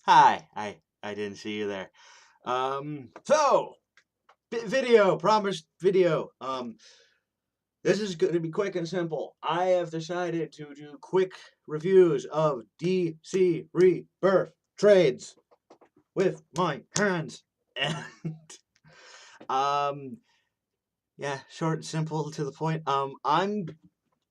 Hi, I didn't see you there. So video, promised video. This is going to be quick and simple. I have decided to do quick reviews of DC Rebirth trades with my hands, and um, yeah, short and simple to the point. I'm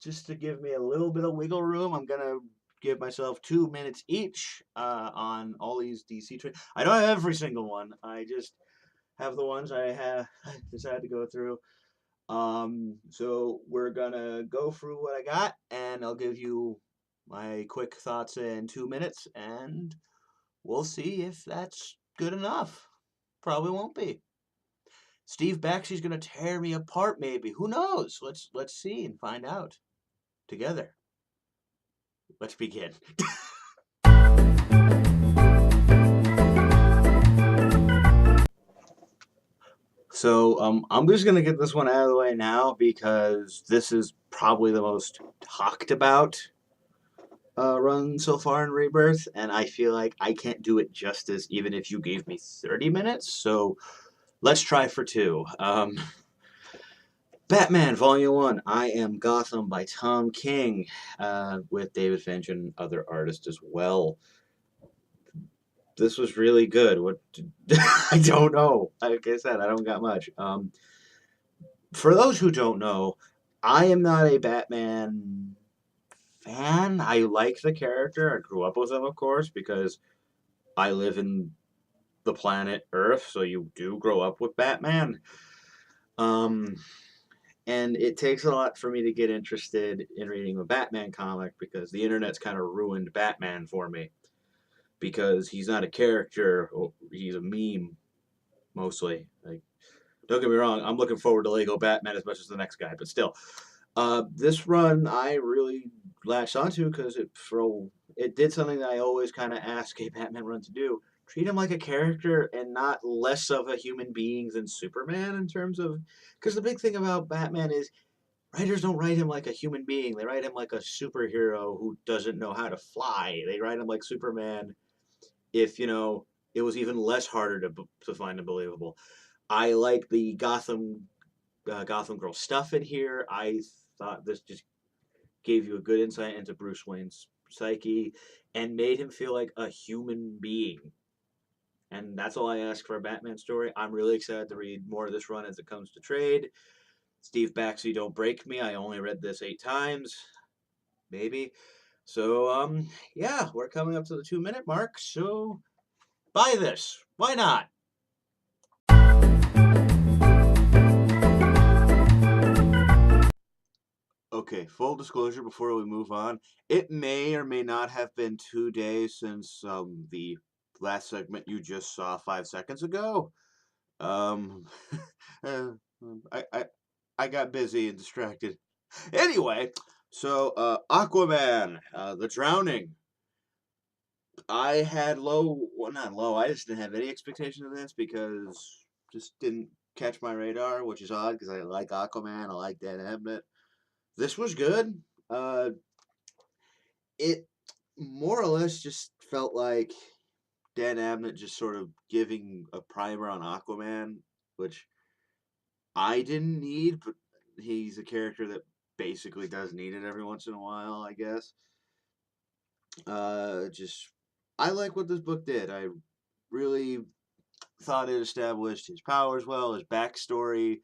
just to give me a little bit of wiggle room. I'm gonna give myself 2 minutes each on all these DC trades. I don't have every single one. I just have the ones I have decided to go through. So we're gonna go through what I got, and I'll give you my quick thoughts in 2 minutes, and we'll see if that's good enough. Probably won't be. Steve Baxy's gonna tear me apart, maybe. Who knows? Let's see and find out together. Let's begin. So I'm just gonna get this one out of the way now because this is probably the most talked about run so far in Rebirth, and I feel like I can't do it justice even if you gave me 30 minutes. So let's try for two. Batman Volume 1, I Am Gotham by Tom King, with David Finch and other artists as well. This was really good. What I don't know. Like I said, I don't got much. For those who don't know, I am not a Batman fan. I like the character. I grew up with him, of course, because I live in the planet Earth, so you do grow up with Batman. Um, and it takes a lot for me to get interested in reading a Batman comic because the internet's kind of ruined Batman for me. Because he's not a character, he's a meme mostly. Like, don't get me wrong, I'm looking forward to Lego Batman as much as the next guy, but still, this run I really latched onto because it did something that I always kind of ask a Batman run to do. Treat him like a character and not less of a human being than Superman in terms of. Because the big thing about Batman is writers don't write him like a human being. They write him like a superhero who doesn't know how to fly. They write him like Superman if, it was even less harder to find him believable. I like the Gotham Girl stuff in here. I thought this just gave you a good insight into Bruce Wayne's psyche and made him feel like a human being. And that's all I ask for a Batman story. I'm really excited to read more of this run as it comes to trade. Steve Baxley, don't break me. I only read this 8 times, maybe. So, yeah, we're coming up to the 2 minute mark. So, buy this. Why not? Okay, full disclosure before we move on. It may or may not have been 2 days since the last segment you just saw 5 seconds ago. Um, uh, I, I I got busy and distracted. Anyway, so Aquaman, the Drowning. I had well, not low. I just didn't have any expectation of this because just didn't catch my radar, which is odd because I like Aquaman. I like Dan Abnett. This was good. Uh, it more or less just felt like Dan Abnett just sort of giving a primer on Aquaman, which I didn't need, but he's a character that basically does need it every once in a while, I guess. Just I like what this book did. I really thought it established his powers well, his backstory,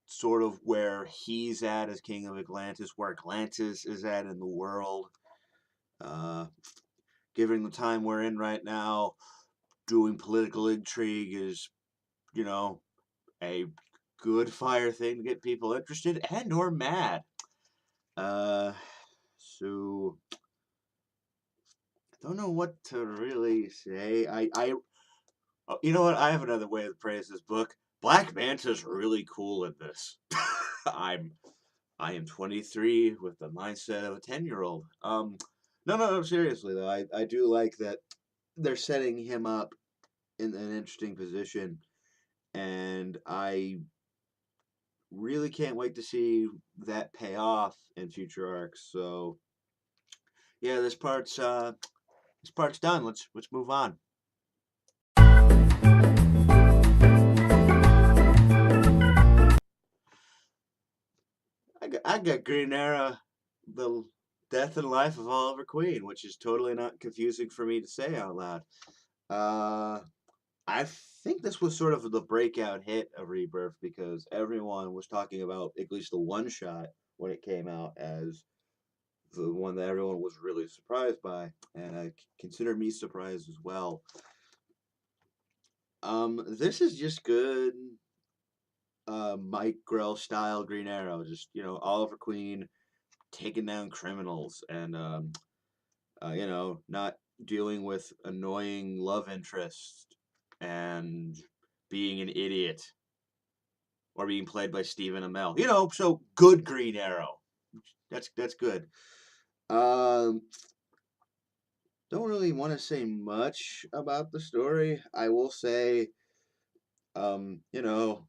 sort of where he's at as king of Atlantis, where Atlantis is at in the world. Uh, Given the time we're in right now, doing political intrigue is, you know, a good fire thing to get people interested and or mad. Uh, so I don't know what to really say. You know what? I have another way to praise this book. Black Manta's really cool in this. I'm I am 23 with the mindset of a 10-year-old. No, seriously though, I do like that they're setting him up in an interesting position, and I really can't wait to see that pay off in future arcs. So yeah, this part's this part's done. Let's move on. I got Green Arrow, the death and life of Oliver Queen, which is totally not confusing for me to say out loud. Uh, I think this was sort of the breakout hit of Rebirth because everyone was talking about at least the one shot when it came out as the one that everyone was really surprised by, and I consider me surprised as well. This is just good, Mike Grell style Green Arrow. Just Oliver Queen taking down criminals and not dealing with annoying love interest and being an idiot or being played by Stephen Amell. So good Green Arrow. That's good. Um, don't really want to say much about the story. I will say, um, you know,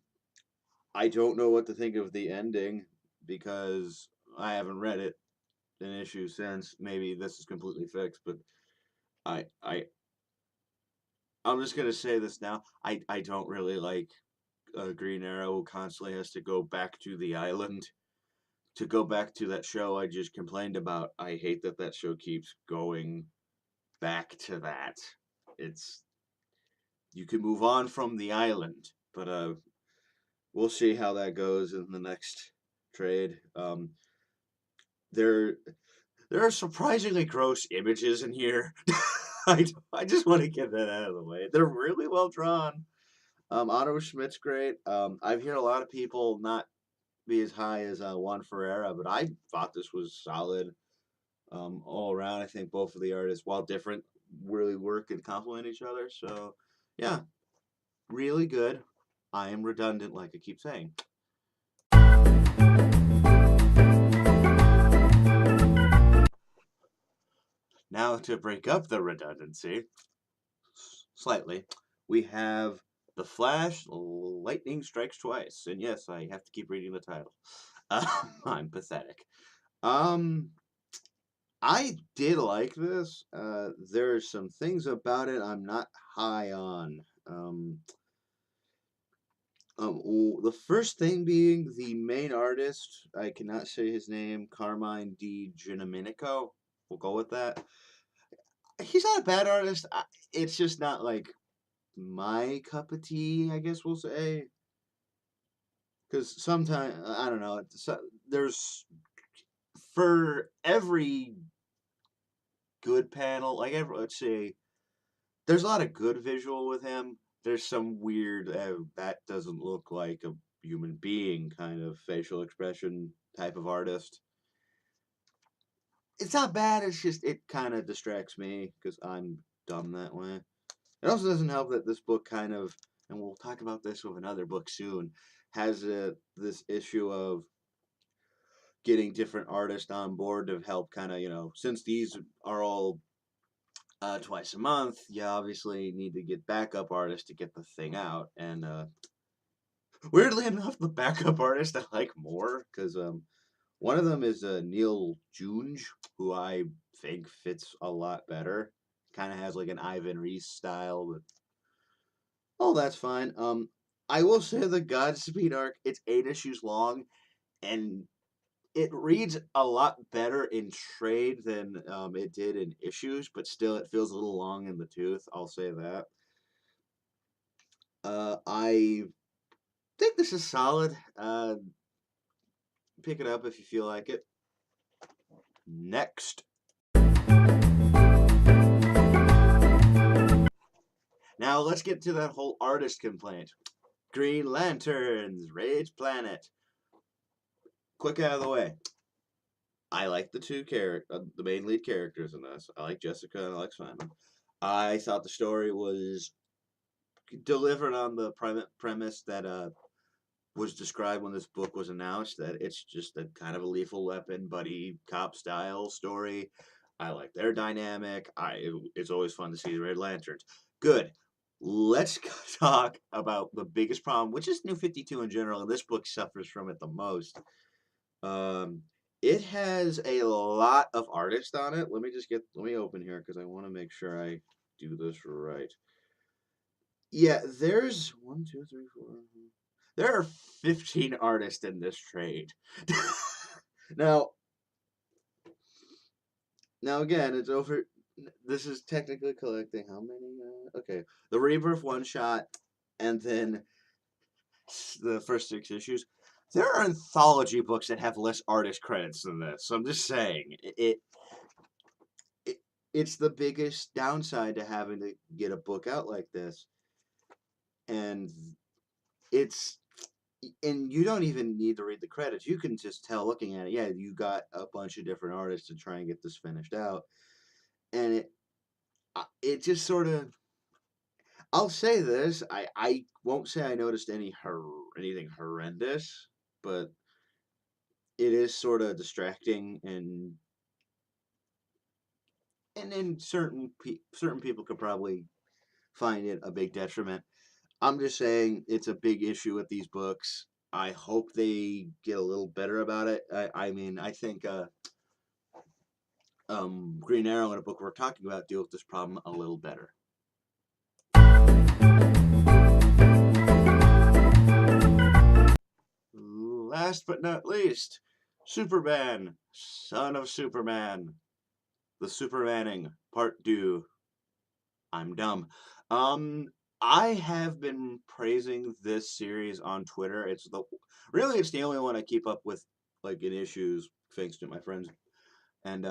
I don't know what to think of the ending because I haven't read it an issue since. Maybe this is completely fixed, but I I I'm just gonna say this now. I don't really like Green Arrow who constantly has to go back to the island to go back to that show I just complained about. I hate that show keeps going back to that. It's you can move on from the island, but we'll see how that goes in the next trade. There there are surprisingly gross images in here. I just want to get that out of the way. They're really well drawn. Otto Schmidt's great. I've heard a lot of people not be as high as Juan Ferreira, but I thought this was solid all around. I think both of the artists, while different, really work and complement each other. So, yeah, really good. I am redundant, like I keep saying. Now, to break up the redundancy slightly, we have The Flash, Lightning Strikes Twice. And yes, I have to keep reading the title. I'm pathetic. Um, I did like this. There's some things about it I'm not high on. The first thing being the main artist, I cannot say his name, Carmine Di Giandomenico. We'll go with that. He's not a bad artist. It's just not like my cup of tea, I guess we'll say. Because sometimes, I don't know, there's, for every good panel, like, let's say, there's a lot of good visual with him. There's some weird, that doesn't look like a human being kind of facial expression type of artist. It's not bad, it's just, it kind of distracts me because I'm dumb that way. It also doesn't help that this book kind of, and we'll talk about this with another book soon, has this issue of getting different artists on board to help kind of, since these are all twice a month, you obviously need to get backup artists to get the thing out. And weirdly enough, the backup artist I like more because one of them is Neil Junge, who I think fits a lot better. Kind of has like an Ivan Reis style, but oh, that's fine. I will say the Godspeed arc. It's 8 issues long, and it reads a lot better in trade than it did in issues, but still, it feels a little long in the tooth. I'll say that. I think this is solid. Pick it up if you feel like it. Next. Now let's get to that whole artist complaint. Green Lanterns, Rage Planet. Quick out of the way. I like the main lead characters in this. I like Jessica and I like Simon. I thought the story was delivered on the premise that was described when this book was announced, that it's just a kind of a lethal weapon buddy cop style story. I like their dynamic. It's always fun to see the Red Lanterns. Good. Let's talk about the biggest problem, which is New 52 in general, and this book suffers from it the most. Um, It has a lot of artists on it. Let me open here because I want to make sure I do this right. Yeah, there's one, two, three, four. There are 15 artists in this trade. now, now again, it's over. This is technically collecting how many? Okay, the Rebirth one shot, and then the first 6 issues. There are anthology books that have less artist credits than this. So I'm just saying it it's the biggest downside to having to get a book out like this, and it's and you don't even need to read the credits. You can just tell looking at it. Yeah, you got a bunch of different artists to try and get this finished out, and it just sort of. I'll say this. I won't say I noticed anything horrendous, but it is sort of distracting and then certain people could probably find it a big detriment. I'm just saying it's a big issue with these books. I hope they get a little better about it. I mean, I think Green Arrow and a book we're talking about deal with this problem a little better. Last but not least, Superman, Son of Superman, The Supermaning, Part 2. I'm dumb. Um, I have been praising this series on Twitter. It's the only one I keep up with, like, in issues, thanks to my friends. And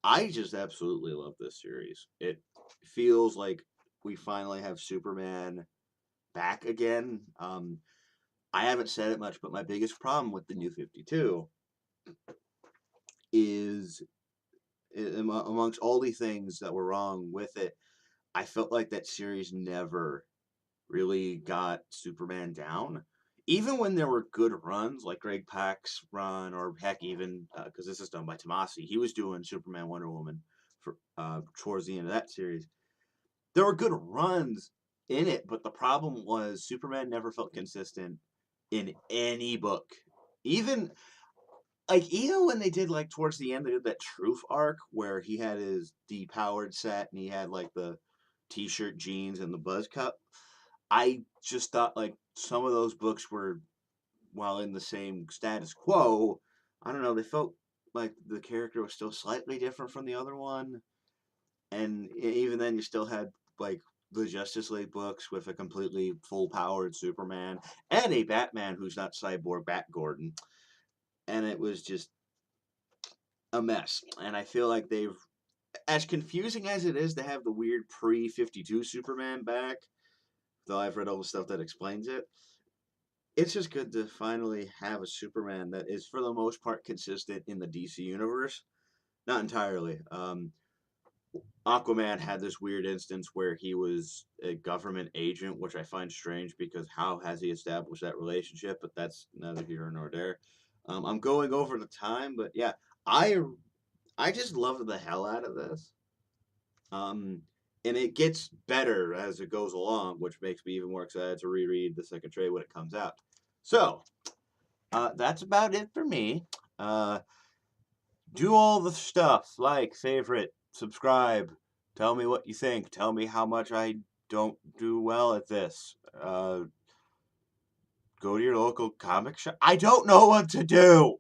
I just absolutely love this series. It feels like we finally have Superman back again. I haven't said it much, but my biggest problem with the New 52 is, amongst all the things that were wrong with it, I felt like that series never really got Superman down. Even when there were good runs, like Greg Pak's run, or heck, even because this is done by Tomasi, he was doing Superman, Wonder Woman for towards the end of that series. There were good runs in it, but the problem was Superman never felt consistent in any book. Even even when they did, like, towards the end, they did that Truth arc where he had his depowered set and he had, like, the t-shirt, jeans, and the buzz cut. I just thought, like, some of those books were, while in the same status quo, I don't know, they felt like the character was still slightly different from the other one. And even then, you still had, like, the Justice League books with a completely full-powered Superman and a Batman who's not Cyborg Bat Gordon. And it was just a mess. And I feel like as confusing as it is to have the weird pre-52 Superman back, though I've read all the stuff that explains it, it's just good to finally have a Superman that is, for the most part, consistent in the DC universe. Not entirely. Aquaman had this weird instance where he was a government agent, which I find strange because how has he established that relationship? But that's neither here nor there. I'm going over the time, but yeah, I I just love the hell out of this. And it gets better as it goes along, which makes me even more excited to reread the second trade when it comes out. So, that's about it for me. Do all the stuff, like, favorite, subscribe, tell me what you think, tell me how much I don't do well at this. Go to your local comic shop. I don't know what to do!